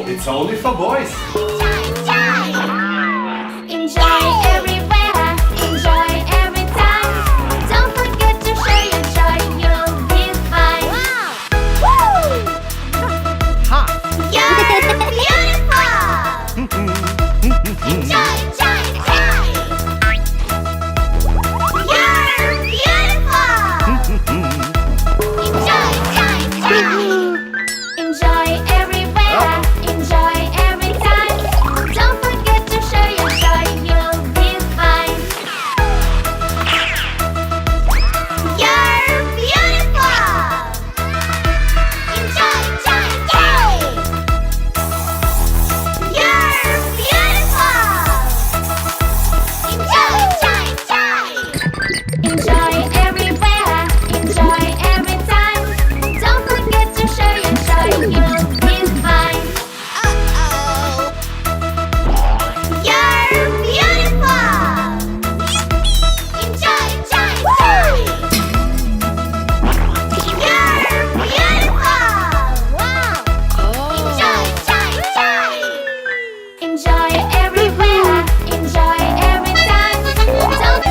It's only for boys. Enjoy everywhere, enjoy every time. Don't forget to share your joy, you'll be fine. Woo! You're beautiful. Enjoy, enjoy, enjoy. You're beautiful. Enjoy, enjoy, enjoy. Enjoy everywhere. Enjoy every time. Don't forget to share your joy, you'll be fine. You're beautiful. Enjoy, enjoy, enjoy. You're beautiful. Enjoy, enjoy, enjoy. Enjoy everywhere. Enjoy every time. Don't forget to share your joy, you'll be fine. You're beautiful. Enjoy, enjoy, enjoy. You're beautiful. Wow. Enjoy, enjoy, enjoy. Enjoy everywhere. Enjoy every time. Don't